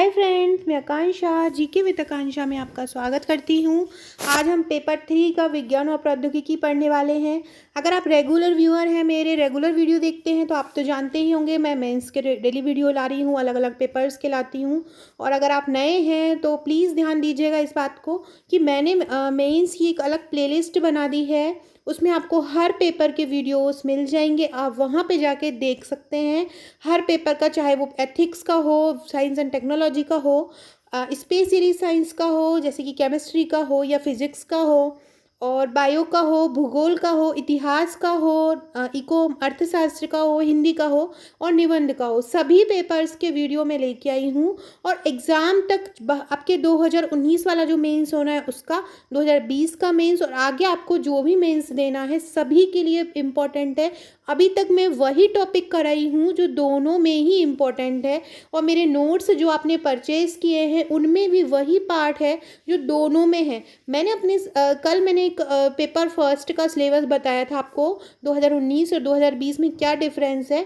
Hi friends, मैं आकांक्षा GK with आकांक्षा में आपका स्वागत करती हूँ। आज हम पेपर 3 का विज्ञान और प्रौद्योगिकी पढ़ने वाले हैं। अगर आप रेगुलर व्यूअर हैं, मेरे रेगुलर वीडियो देखते हैं, तो आप तो जानते ही होंगे मैं मेंस के डेली वीडियो ला रही हूँ, अलग अलग पेपर्स के लाती हूँ। और अगर आप नए हैं तो प्लीज़ ध्यान दीजिएगा इस बात को कि मैंने मेंस की एक अलग प्लेलिस्ट बना दी है। उसमें आपको हर पेपर के वीडियोस मिल जाएंगे, आप वहाँ पे जाके देख सकते हैं। हर पेपर का, चाहे वो एथिक्स का हो, साइंस एंड टेक्नोलॉजी का हो, स्पेस सीरीज साइंस का हो, जैसे कि केमिस्ट्री का हो या फिजिक्स का हो, और बायो का हो, भूगोल का हो, इतिहास का हो, इको अर्थशास्त्र का हो, हिंदी का हो और निबंध का हो, सभी पेपर्स के वीडियो में लेके आई हूँ। और एग्ज़ाम तक आपके 2019 वाला जो मेंस होना है उसका, 2020 का मेंस, और आगे आपको जो भी मेंस देना है सभी के लिए इम्पॉर्टेंट है। अभी तक मैं वही टॉपिक कराई हूँ जो दोनों में ही इम्पॉर्टेंट है, और मेरे नोट्स जो आपने परचेज़ किए हैं उनमें भी वही पार्ट है जो दोनों में है। मैंने अपने कल मैंने एक पेपर फर्स्ट का सिलेबस बताया था आपको, 2019 और 2020 में क्या डिफरेंस है।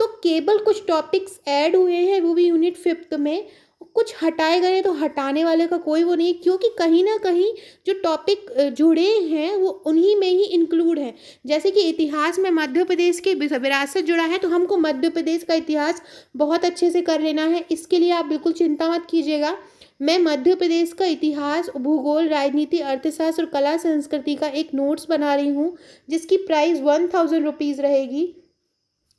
तो केवल कुछ टॉपिक्स ऐड हुए हैं, वो भी यूनिट 5th में। कुछ हटाए गए तो हटाने वाले का कोई वो नहीं, क्योंकि कहीं ना कहीं जो टॉपिक जुड़े हैं वो उन्हीं में ही इंक्लूड है। जैसे कि इतिहास में मध्य प्रदेश की विरासत जुड़ा है, तो हमको मध्य प्रदेश का इतिहास बहुत अच्छे से कर लेना है। इसके लिए आप बिल्कुल चिंता मत कीजिएगा। मैं मध्य प्रदेश का इतिहास, भूगोल, राजनीति, अर्थशास्त्र और कला संस्कृति का एक नोट्स बना रही हूँ, जिसकी प्राइस 1000 रुपीज़ रहेगी।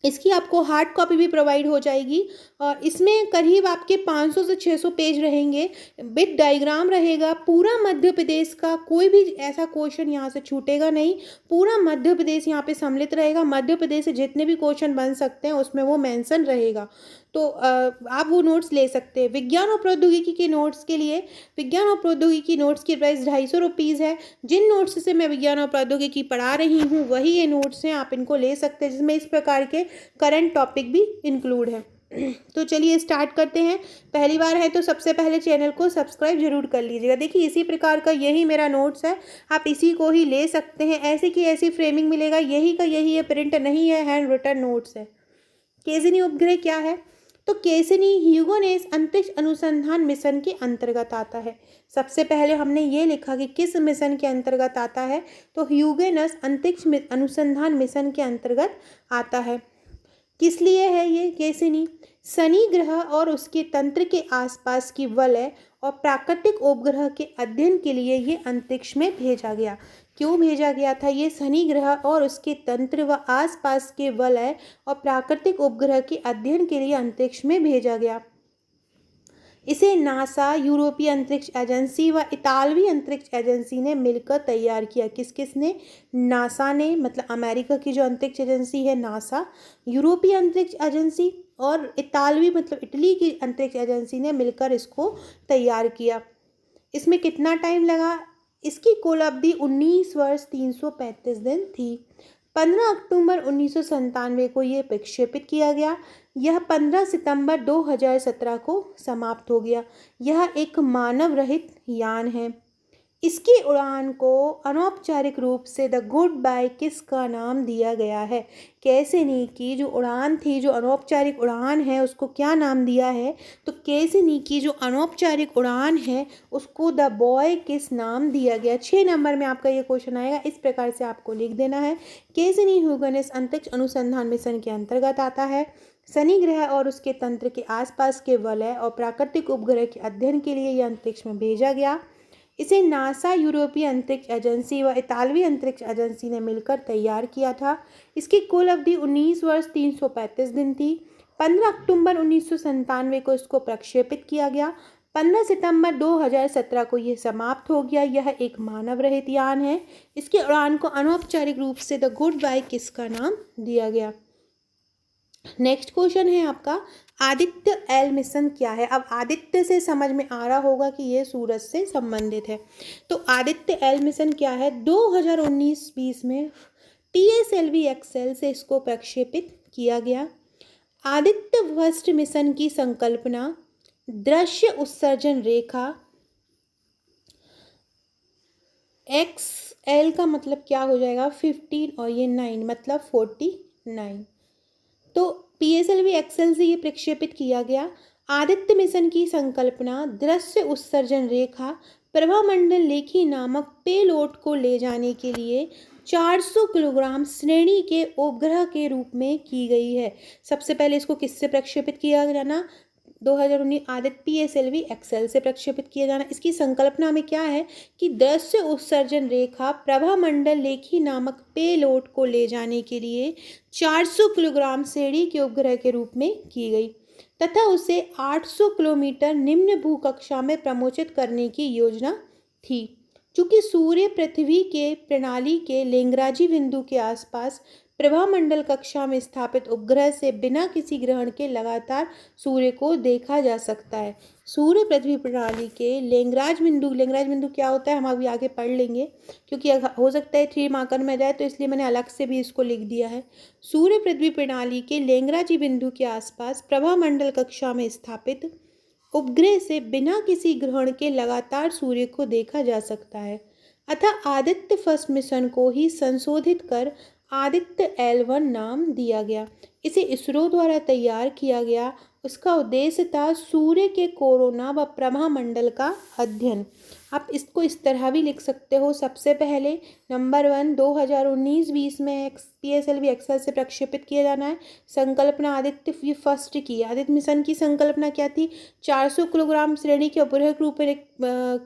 इसकी आपको हार्ड कॉपी भी प्रोवाइड हो जाएगी, और इसमें करीब आपके 500 से 600 पेज रहेंगे, विद डायग्राम रहेगा। पूरा मध्य प्रदेश का कोई भी ऐसा क्वेश्चन यहाँ से छूटेगा नहीं, पूरा मध्य प्रदेश यहाँ पे सम्मिलित रहेगा। मध्य प्रदेश से जितने भी क्वेश्चन बन सकते हैं उसमें वो मेंशन रहेगा। तो आप वो नोट्स ले सकते हैं। विज्ञान और प्रौद्योगिकी के नोट्स के लिए, विज्ञान और प्रौद्योगिकी नोट्स की प्राइस 250 है। जिन नोट्स से मैं विज्ञान और प्रौद्योगिकी पढ़ा रही हूँ वही ये नोट्स हैं, आप इनको ले सकते हैं, जिसमें इस प्रकार के करंट टॉपिक भी इंक्लूड है। तो चलिए स्टार्ट करते हैं। पहली बार है तो सबसे पहले चैनल को सब्सक्राइब जरूर कर लीजिएगा। देखिए इसी प्रकार का यही मेरा नोट्स है, आप इसी को ही ले सकते हैं। ऐसे की ऐसी फ्रेमिंग मिलेगा, यही का यही है, प्रिंट नहीं है, हैंड रिटन नोट्स है। केसिनी उपग्रह क्या है? तो केसिनी ह्यूगेनस अंतरिक्ष अनुसंधान मिशन के अंतर्गत आता है। सबसे पहले हमने ये लिखा कि किस मिशन के अंतर्गत आता है, तो ह्यूगेनस अंतरिक्ष अनुसंधान मिशन के अंतर्गत आता है। किस लिए है ये केसिनी? शनि ग्रह और उसके तंत्र के आसपास की वलय और प्राकृतिक उपग्रह के अध्ययन के लिए ये अंतरिक्ष में भेजा गया। क्यों भेजा गया था? ये शनि ग्रह और उसके तंत्र व आसपास के वलय और प्राकृतिक उपग्रह के अध्ययन के लिए अंतरिक्ष में भेजा गया। इसे नासा, यूरोपीय अंतरिक्ष एजेंसी व इतालवी अंतरिक्ष एजेंसी ने मिलकर तैयार किया। किस किस ने? नासा ने, मतलब अमेरिका की जो अंतरिक्ष एजेंसी है नासा, यूरोपीय अंतरिक्ष एजेंसी और इतालवी मतलब इटली की अंतरिक्ष एजेंसी ने मिलकर इसको तैयार किया। इसमें कितना टाइम लगा? इसकी कुल अवधि 19 वर्ष 335 दिन थी। 15 अक्टूबर 1997 को यह प्रक्षेपित किया गया। यह 15 सितंबर 2017 को समाप्त हो गया। यह एक मानव रहित यान है। इसकी उड़ान को अनौपचारिक रूप से द गुड बाय किस का नाम दिया गया है? कैसिनी की जो उड़ान थी, जो अनौपचारिक उड़ान है, उसको क्या नाम दिया है? तो कैसिनी की जो अनौपचारिक उड़ान है उसको द बॉय किस नाम दिया गया। 6 नंबर में आपका ये क्वेश्चन आएगा, इस प्रकार से आपको लिख देना है। कैसिनी ह्यूगेनस अंतरिक्ष अनुसंधान मिशन के अंतर्गत आता है। शनि ग्रह और उसके तंत्र के आसपास के वलय और प्राकृतिक उपग्रह के अध्ययन के लिए यह अंतरिक्ष में भेजा गया। इसे नासा, यूरोपीय अंतरिक्ष एजेंसी व इतालवी अंतरिक्ष एजेंसी ने मिलकर तैयार किया था। इसकी कुल अवधि 19 वर्ष 335 दिन थी। 15 अक्टूबर 1997 को इसको प्रक्षेपित किया गया। 15 सितंबर 2017 को यह समाप्त हो गया। यह एक मानव रहित यान है। इसकी उड़ान को अनौपचारिक रूप से द गुड बाय किस का नाम दिया गया। नेक्स्ट क्वेश्चन है आपका, आदित्य एल मिशन क्या है? अब आदित्य से समझ में आ रहा होगा कि ये सूरज से संबंधित है। तो आदित्य एल मिशन क्या है? 2019-20 में PSLV एक्सेल से इसको प्रक्षेपित किया गया। आदित्य फर्स्ट मिशन की संकल्पना दृश्य उत्सर्जन रेखा, XL का मतलब क्या हो जाएगा? 15 और ये 9 मतलब 49। तो PSLV एक्सेल से ये प्रक्षेपित किया गया। आदित्य मिशन की संकल्पना दृश्य उत्सर्जन रेखा प्रभामंडल लेखी नामक पेलोड को ले जाने के लिए 400 किलोग्राम श्रेणी के उपग्रह के रूप में की गई है। सबसे पहले इसको किससे प्रक्षेपित किया जाना? 2019 आदित्य PSLV XL से प्रक्षेपित किया जाना। इसकी संकल्पना में क्या है कि दृश्य उत्सर्जन रेखा प्रभामंडल लेखी नामक पेलोड को ले जाने के लिए 400 किलोग्राम श्रेणी के उपग्रह के रूप में की गई तथा उसे 800 किलोमीटर निम्न भूकक्षा में प्रमोचित करने की योजना थी। चूंकि सूर्य पृथ्वी के प्रणाली के लेंगराजी बिंदु के आसपास प्रभामंडल कक्षा में स्थापित उपग्रह से बिना किसी ग्रहण के लगातार सूर्य को देखा जा सकता है। सूर्य पृथ्वी प्रणाली के लेंगराज बिंदु क्या होता है हम अभी आगे पढ़ लेंगे, क्योंकि हो सकता है 3 मार्कर में जाए, तो इसलिए मैंने अलग से भी इसको लिख दिया है। सूर्य पृथ्वी प्रणाली के लेंगराजी बिंदु के आसपास प्रभामंडल कक्षा में स्थापित उपग्रह से बिना किसी ग्रहण के लगातार सूर्य को देखा जा सकता है। अतः आदित्य फर्स्ट मिशन को ही संशोधित कर आदित्य L1 नाम दिया गया। इसे इसरो द्वारा तैयार किया गया। उसका उद्देश्य था सूर्य के कोरोना व प्रभामंडल का अध्ययन। आप इसको इस तरह भी लिख सकते हो। सबसे पहले नंबर 1 2019-20 में PSLV XL से प्रक्षेपित किया जाना है। संकल्पना आदित्य फर्स्ट की। आदित्य मिशन की संकल्पना क्या थी? 400 किलोग्राम श्रेणी के उपग्रह के रूप में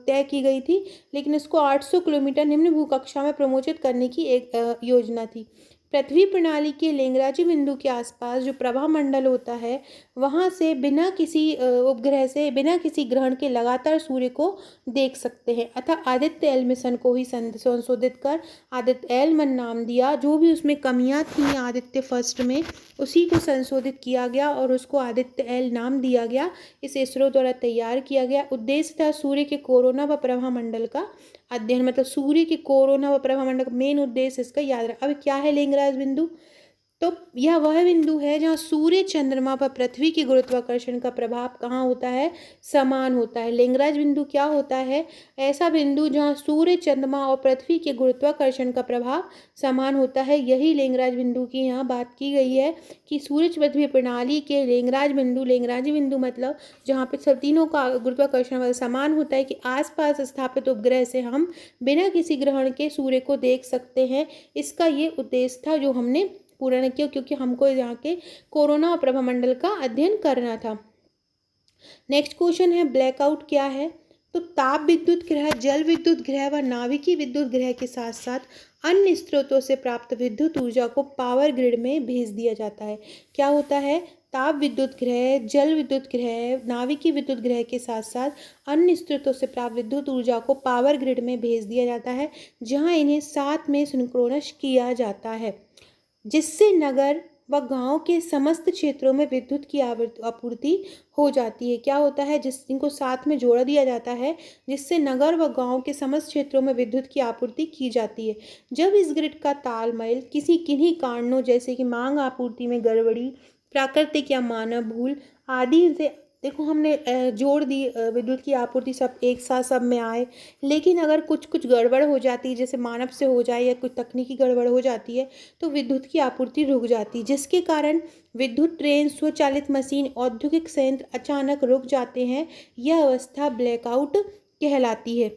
तय की गई थी, लेकिन इसको 800 किलोमीटर निम्न भूकक्षा में प्रमोचित करने की एक योजना थी। पृथ्वी प्रणाली के लेंगराजी बिंदु के आसपास जो प्रभामंडल होता है, वहाँ से बिना किसी उपग्रह से बिना किसी ग्रहण के लगातार सूर्य को देख सकते हैं। अतः आदित्य L मिशन को ही संशोधित कर आदित्य L1 नाम दिया। जो भी उसमें कमियां थी आदित्य फर्स्ट में, उसी को संशोधित किया गया और उसको आदित्य L नाम दिया गया। इसे इसरो द्वारा तैयार किया गया। उद्देश्य था सूर्य के कोरोना व प्रभामंडल का अध्ययन, मतलब सूर्य के कोरोना व प्रभामंडल का मेन उद्देश्य इसका याद रखा। अब क्या है लेंगराज बिंदु? तो यह वह बिंदु है जहाँ सूर्य, चंद्रमा पर पृथ्वी के गुरुत्वाकर्षण का प्रभाव कहाँ होता है? समान होता है। लेंगराज बिंदु क्या होता है? ऐसा बिंदु जहाँ सूर्य, चंद्रमा और पृथ्वी के गुरुत्वाकर्षण का प्रभाव समान होता है। यही लेंगराज बिंदु की यहाँ बात की गई है कि सूर्य पृथ्वी प्रणाली के लेंगराजी बिंदु मतलब जहाँ पे सब तीनों का गुरुत्वाकर्षण समान होता है कि आसपास स्थापित उपग्रह से हम बिना किसी ग्रहण के सूर्य को देख सकते हैं। इसका ये उद्देश्य था जो हमने पूर्ण किया, क्योंकि हमको यहाँ के कोरोना और प्रभामंडल का अध्ययन करना था। नेक्स्ट क्वेश्चन है ब्लैकआउट क्या है? तो ताप विद्युत ग्रह, जल विद्युत ग्रह व नाभिकीय विद्युत ग्रह के साथ साथ अन्य स्रोतों से प्राप्त विद्युत ऊर्जा को पावर ग्रिड में भेज दिया जाता है। क्या होता है? ताप विद्युत ग्रह, जल विद्युत ग्रह, नाभिकीय विद्युत ग्रह के साथ साथ अन्य स्रोतों से प्राप्त विद्युत ऊर्जा को पावर ग्रिड में भेज दिया जाता है, जहां इन्हें साथ में सिंक्रोनस किया जाता है, जिससे नगर व गांव के समस्त क्षेत्रों में विद्युत की आपूर्ति हो जाती है। क्या होता है? जिनको साथ में जोड़ दिया जाता है, जिससे नगर व गांव के समस्त क्षेत्रों में विद्युत की आपूर्ति की जाती है। जब इस ग्रिड का तालमेल किन्हीं कारणों जैसे कि मांग आपूर्ति में गड़बड़ी, प्राकृतिक या मानव भूल आदि से, देखो हमने जोड़ दी विद्युत की आपूर्ति सब एक साथ सब में आए, लेकिन अगर कुछ गड़बड़ हो जाती है, जैसे मानव से हो जाए या कुछ तकनीकी गड़बड़ हो जाती है, तो विद्युत की आपूर्ति रुक जाती है, जिसके कारण विद्युत ट्रेन, स्वचालित मशीन, औद्योगिक संयंत्र अचानक रुक जाते हैं। यह अवस्था ब्लैकआउट कहलाती है।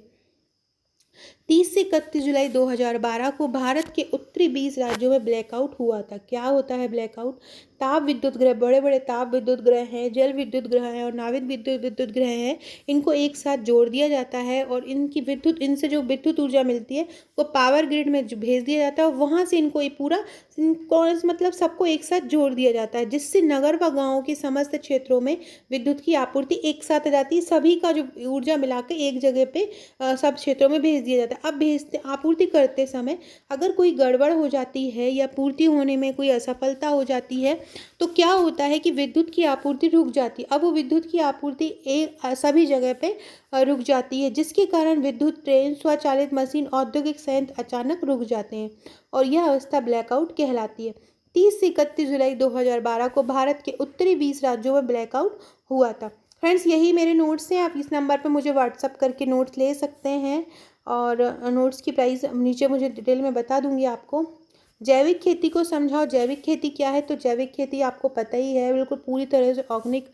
30 से 31 जुलाई 2012 को भारत के उत्तरी 20 राज्यों में ब्लैकआउट हुआ था। क्या होता है ब्लैकआउट? ताप विद्युत ग्रह, बड़े बड़े ताप विद्युत ग्रह हैं, जल विद्युत ग्रह हैं और नाभिक विद्युत ग्रह हैं, इनको एक साथ जोड़ दिया जाता है और इनसे जो विद्युत ऊर्जा मिलती है वो पावर ग्रिड में भेज दिया जाता है और वहाँ से इनको ये पूरा मतलब सबको एक साथ जोड़ दिया जाता है, जिससे नगर व गाँव के समस्त क्षेत्रों में विद्युत की आपूर्ति एक साथ आ जाती है। सभी का जो ऊर्जा मिला के एक जगह पे सब क्षेत्रों में भेज दिया जाता है। अब आपूर्ति करते समय अगर कोई गड़बड़ हो जाती है या पूर्ति होने में कोई असफलता हो जाती है, तो क्या होता है कि विद्युत की आपूर्ति रुक जाती है। अब वो विद्युत की आपूर्ति सभी जगह पे रुक जाती है, जिसके कारण विद्युत ट्रेन, स्वचालित मशीन, औद्योगिक संयंत्र अचानक रुक जाते हैं और यह अवस्था ब्लैकआउट कहलाती है। 30 से 31 जुलाई 2012 को भारत के उत्तरी 20 राज्यों में ब्लैकआउट हुआ था। फ्रेंड्स, यही मेरे नोट्स हैं। आप इस नंबर पर मुझे व्हाट्सअप करके नोट्स ले सकते हैं और नोट्स की प्राइस नीचे मुझे डिटेल में बता दूंगी आपको। जैविक खेती को समझाओ। जैविक खेती क्या है? तो जैविक खेती आपको पता ही है, बिल्कुल पूरी तरह से ऑर्गेनिक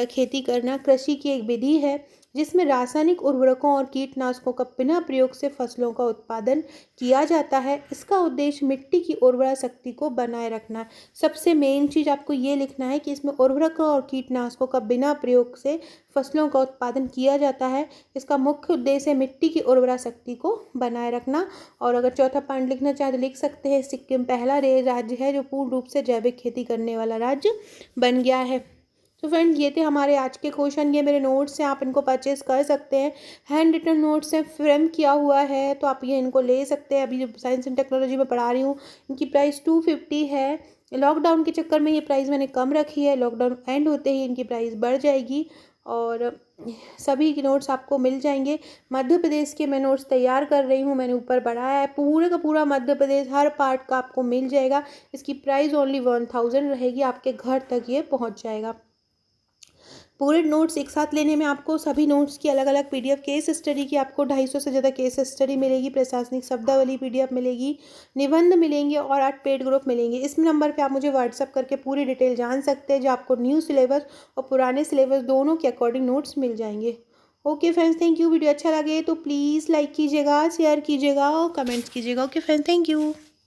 खेती करना कृषि की एक विधि है जिसमें रासायनिक उर्वरकों और कीटनाशकों का बिना प्रयोग से फसलों का उत्पादन किया जाता है। इसका उद्देश्य मिट्टी की उर्वरा शक्ति को बनाए रखना है। सबसे मेन चीज़ आपको ये लिखना है कि इसमें उर्वरकों और कीटनाशकों का बिना प्रयोग से फसलों का उत्पादन किया जाता है। इसका मुख्य उद्देश्य है मिट्टी की उर्वरा शक्ति को बनाए रखना। और अगर चौथा पॉइंट लिखना चाहे तो लिख सकते हैं, सिक्किम पहला राज्य है जो पूर्ण रूप से जैविक खेती करने वाला राज्य बन गया है। तो फ्रेंड्स, ये थे हमारे आज के क्वेश्चन। ये मेरे नोट्स हैं, आप इनको परचेज कर सकते हैं। हैंड रिटन नोट्स हैं, फ्रेम किया हुआ है, तो आप ये इनको ले सकते हैं। अभी जो साइंस एंड टेक्नोलॉजी में पढ़ा रही हूँ, इनकी प्राइस 250 है। लॉकडाउन के चक्कर में ये प्राइस मैंने कम रखी है, लॉकडाउन एंड होते ही इनकी प्राइस बढ़ जाएगी। और सभी के नोट्स आपको मिल जाएंगे। मध्य प्रदेश के मैं नोट्स तैयार कर रही हूँ, मैंने ऊपर बढ़ाया है। पूरे का पूरा मध्य प्रदेश हर पार्ट का आपको मिल जाएगा। इसकी प्राइस ओनली 1000 रहेगी, आपके घर तक ये पहुँच जाएगा। पूरे नोट्स एक साथ लेने में आपको सभी नोट्स की अलग अलग पीडीएफ, केस स्टडी की आपको 250 से ज़्यादा केस स्टडी मिलेगी, प्रशासनिक शब्दावली पीडीएफ मिलेगी, निबंध मिलेंगे और 8 पेड ग्रुप मिलेंगे। इस नंबर पे आप मुझे व्हाट्सअप करके पूरी डिटेल जान सकते हैं, जो आपको न्यू सिलेबस और पुराने सिलेबस दोनों के अकॉर्डिंग नोट्स मिल जाएंगे। Okay friends, thank you. Video अच्छा लगे तो प्लीज़ लाइक कीजिएगा, शेयर कीजिएगा और कमेंट्स कीजिएगा। Okay friends, thank you.